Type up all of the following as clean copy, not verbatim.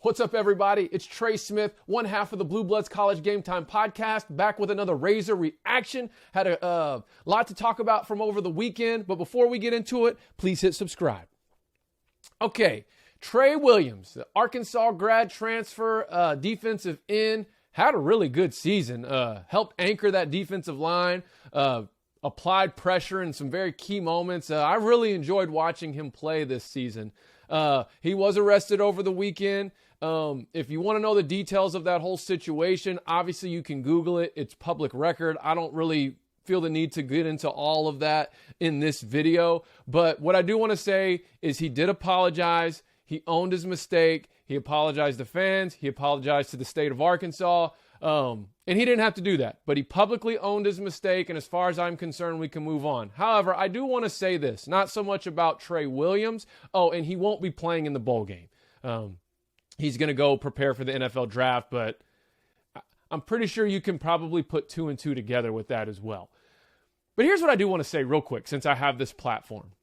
What's up, everybody? It's Trey Smith, one half of the Blue Bloods College Game Time podcast, back with another Razor reaction. Had a lot to talk about from over the weekend, but before we get into it, please hit subscribe. Okay, Trey Williams, the Arkansas grad transfer, defensive end, had a really good season. Helped anchor that defensive line, applied pressure in some very key moments. I really enjoyed watching him play this season. He was arrested over the weekend. If you want to know the details of that whole situation, obviously you can Google it. It's public record. I don't really feel the need to get into all of that in this video. But what I do want to say is he did apologize. He owned his mistake. He apologized to fans. He apologized to the state of Arkansas. And he didn't have to do that, but he publicly owned his mistake. And as far as I'm concerned, we can move on. However, I do want to say this, not so much about Trey Williams. Oh, and he won't be playing in the bowl game. He's going to go prepare for the NFL draft, but I'm pretty sure you can probably put 2 and 2 together with that as well. But here's what I do want to say real quick, since I have this platform.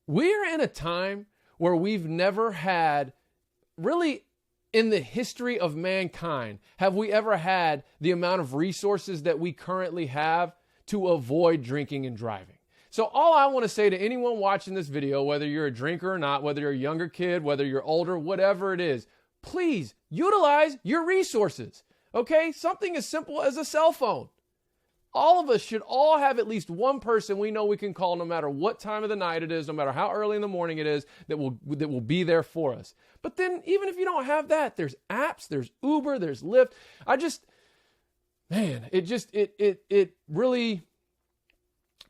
We're in a time where we've never had, really in the history of mankind, have we ever had the amount of resources that we currently have to avoid drinking and driving. So all I want to say to anyone watching this video, whether you're a drinker or not, whether you're a younger kid, whether you're older, whatever it is, please utilize your resources, okay? Something as simple as a cell phone. All of us should all have at least one person we know we can call no matter what time of the night it is, no matter how early in the morning it is, that will be there for us. But then even if you don't have that, there's apps, there's Uber, there's Lyft. It really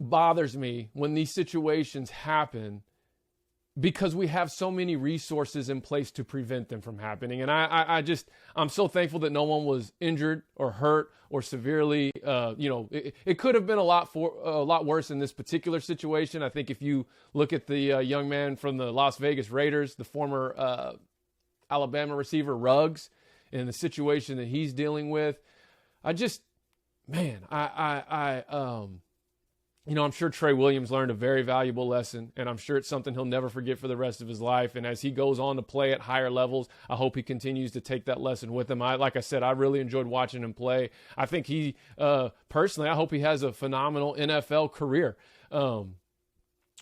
bothers me when these situations happen because we have so many resources in place to prevent them from happening. And I'm so thankful that no one was injured or hurt or severely, it could have been a lot worse in this particular situation. I think if you look at the young man from the Las Vegas Raiders, the former Alabama receiver Ruggs, and the situation that he's dealing with, I'm sure Trey Williams learned a very valuable lesson, and I'm sure it's something he'll never forget for the rest of his life. And as he goes on to play at higher levels, I hope he continues to take that lesson with him. Like I said, I really enjoyed watching him play. I think he, personally, I hope he has a phenomenal NFL career.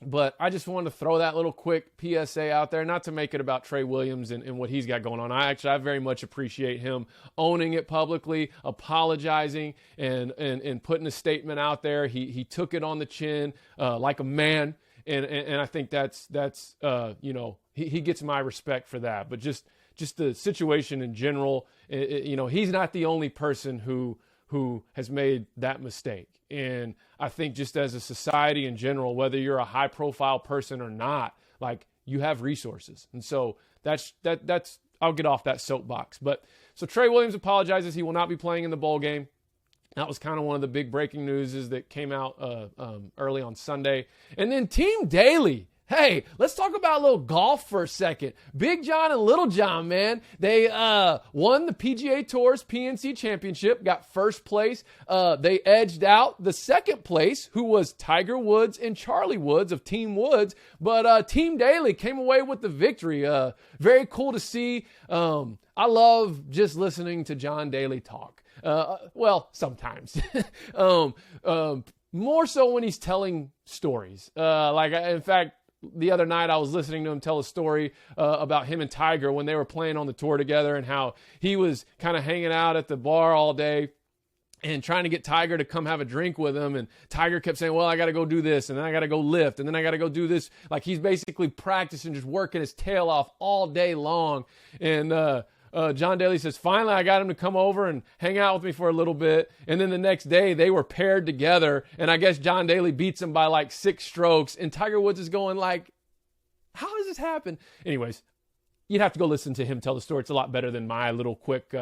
But I just wanted to throw that little quick PSA out there, not to make it about Trey Williams and what he's got going on. I very much appreciate him owning it publicly, apologizing, and putting a statement out there. He took it on the chin like a man, and I think that's he gets my respect for that. But just the situation in general, he's not the only person who has made that mistake. And I think just as a society in general, whether you're a high profile person or not, like, you have resources. And so that's I'll get off that soapbox. But so Trey Williams apologizes. He will not be playing in the bowl game. That was kind of one of the big breaking news that came out early on Sunday. And then Team Daly. Hey, let's talk about a little golf for a second. Big John and Little John, man. They won the PGA Tour's PNC Championship, got first place. They edged out the second place, who was Tiger Woods and Charlie Woods of Team Woods. But Team Daly came away with the victory. Very cool to see. I love just listening to John Daly talk. Well, sometimes. More so when he's telling stories. In fact, the other night I was listening to him tell a story about him and Tiger when they were playing on the tour together, and how he was kind of hanging out at the bar all day and trying to get Tiger to come have a drink with him. And Tiger kept saying, well, I got to go do this, and then I got to go lift, and then I got to go do this. Like, he's basically practicing, just working his tail off all day long. And John Daly says, finally, I got him to come over and hang out with me for a little bit. And then the next day, they were paired together. And I guess John Daly beats him by like 6 strokes. And Tiger Woods is going like, how does this happen? Anyways, you'd have to go listen to him tell the story. It's a lot better than my little quick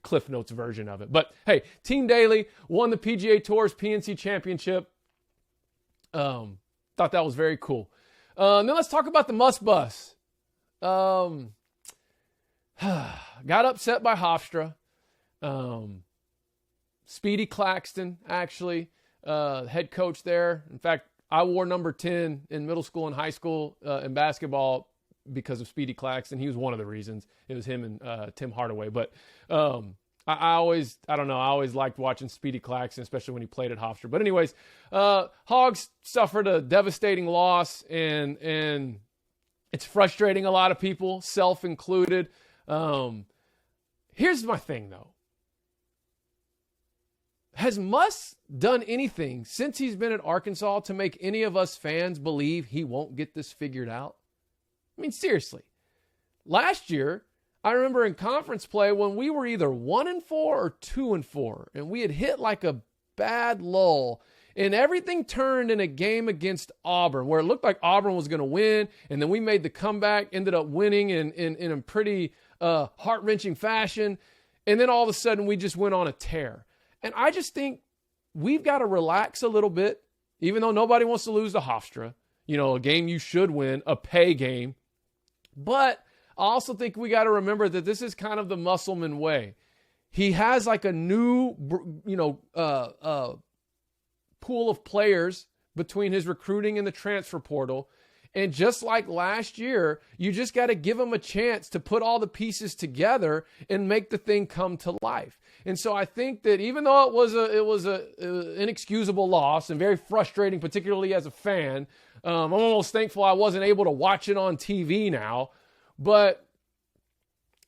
Cliff Notes version of it. But hey, Team Daly won the PGA Tour's PNC Championship. Thought that was very cool. Then let's talk about the Muss bus. Got upset by Hofstra. Speedy Claxton, actually, head coach there. In fact, I wore number 10 in middle school and high school in basketball because of Speedy Claxton. He was one of the reasons. It was him and Tim Hardaway. But I always liked watching Speedy Claxton, especially when he played at Hofstra. But anyways, Hogs suffered a devastating loss, and it's frustrating a lot of people, self included. Here's my thing, though. Has Muss done anything since he's been at Arkansas to make any of us fans believe he won't get this figured out? I mean, seriously. Last year, I remember in conference play when we were either 1-4 or 2-4, and we had hit like a bad lull, and everything turned in a game against Auburn where it looked like Auburn was going to win, and then we made the comeback, ended up winning in a pretty heart-wrenching fashion, and then all of a sudden we just went on a tear. And I just think we've got to relax a little bit, even though nobody wants to lose to Hofstra, a game you should win, a pay game. But I also think we got to remember that this is kind of the Musselman way. He has like a new, pool of players between his recruiting and the transfer portal. And just like last year, you just got to give him a chance to put all the pieces together and make the thing come to life. And so I think that even though it was an inexcusable loss and very frustrating, particularly as a fan, I'm almost thankful I wasn't able to watch it on TV now. But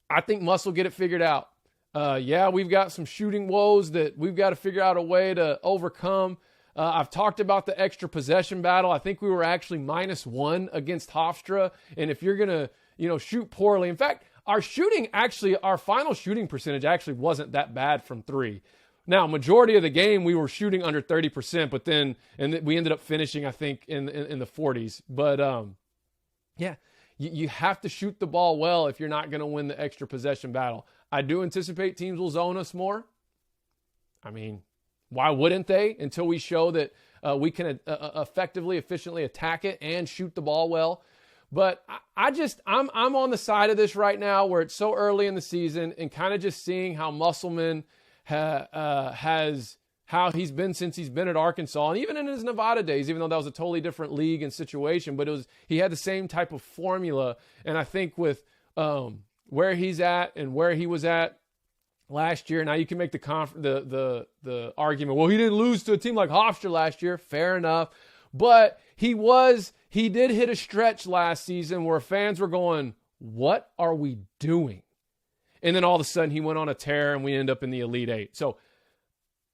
I think Muss will get it figured out. We've got some shooting woes that we've got to figure out a way to overcome. I've talked about the extra possession battle. I think we were actually -1 against Hofstra. And if you're going to, shoot poorly, in fact, our final shooting percentage actually wasn't that bad from three. Now, majority of the game, we were shooting under 30%, but then we ended up finishing, I think, in the 40s. But, you have to shoot the ball well if you're not going to win the extra possession battle. I do anticipate teams will zone us more. I mean, why wouldn't they? Until we show that we can effectively, efficiently attack it and shoot the ball well. But I'm on the side of this right now where it's so early in the season and kind of just seeing how Musselman has how he's been since he's been at Arkansas, and even in his Nevada days, even though that was a totally different league and situation, but he had the same type of formula. And I think with where he's at and where he was at last year, now you can make the argument, well, he didn't lose to a team like Hofstra last year. Fair enough. But he did hit a stretch last season where fans were going, what are we doing? And then all of a sudden he went on a tear and we end up in the Elite Eight. So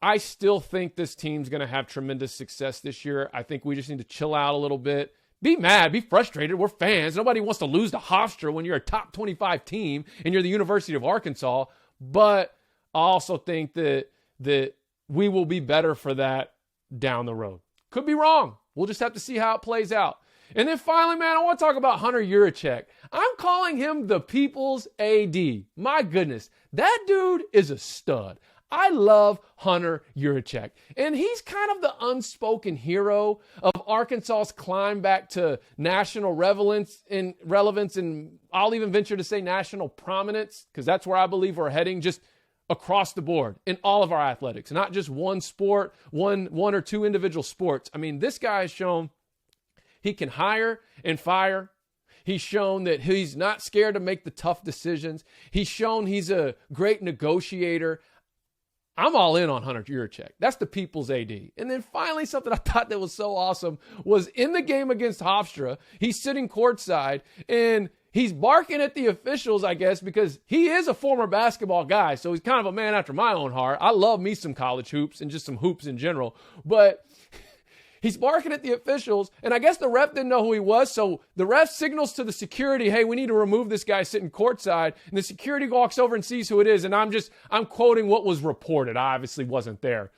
I still think this team's going to have tremendous success this year. I think we just need to chill out a little bit. Be mad, be frustrated. We're fans. Nobody wants to lose to Hofstra when you're a top 25 team and you're the University of Arkansas. But I also think that we will be better for that down the road. Could be wrong. We'll just have to see how it plays out. And then finally, man, I want to talk about Hunter Yurachek. I'm calling him the people's AD. My goodness, that dude is a stud. I love Hunter Yurachek. And he's kind of the unspoken hero of Arkansas's climb back to national relevance, and I'll even venture to say national prominence, because that's where I believe we're heading, just across the board in all of our athletics, not just one sport, one or two individual sports. I mean, this guy has shown he can hire and fire. He's shown that he's not scared to make the tough decisions. He's shown he's a great negotiator. I'm all in on Hunter Yurachek. That's the people's AD. And then finally, something I thought that was so awesome was in the game against Hofstra, he's sitting courtside and he's barking at the officials, I guess, because he is a former basketball guy. So he's kind of a man after my own heart. I love me some college hoops and just some hoops in general. But he's barking at the officials, and I guess the ref didn't know who he was, so the ref signals to the security, hey, we need to remove this guy sitting courtside, and the security walks over and sees who it is, and I'm quoting what was reported. I obviously wasn't there.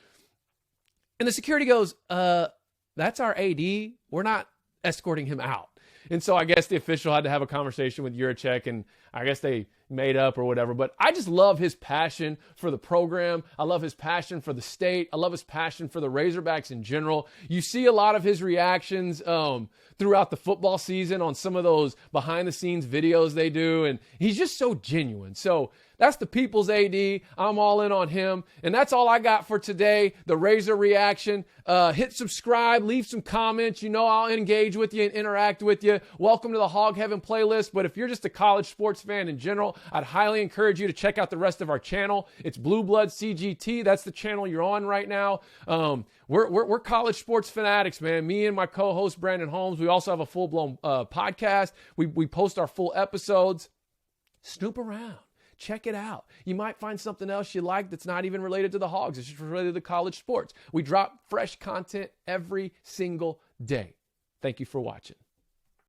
And the security goes, that's our AD. We're not escorting him out. And so I guess the official had to have a conversation with Yurachek, and I guess they made up or whatever. But I just love his passion for the program. I love his passion for the state. I love his passion for the Razorbacks in general. You see a lot of his reactions throughout the football season on some of those behind-the-scenes videos they do, and he's just so genuine. So that's the People's AD. I'm all in on him. And that's all I got for today, the Razor reaction. Hit subscribe, leave some comments. You know I'll engage with you and interact with you. Welcome to the Hog Heaven playlist. But if you're just a college sports fan in general, I'd highly encourage you to check out the rest of our channel. It's Blue Blood CGT. That's the channel you're on right now. We're college sports fanatics, man. Me and my co-host, Brandon Holmes. We also have a full-blown podcast. We post our full episodes. Snoop around. Check it out. You might find something else you like that's not even related to the Hogs. It's just related to college sports. We drop fresh content every single day. Thank you for watching.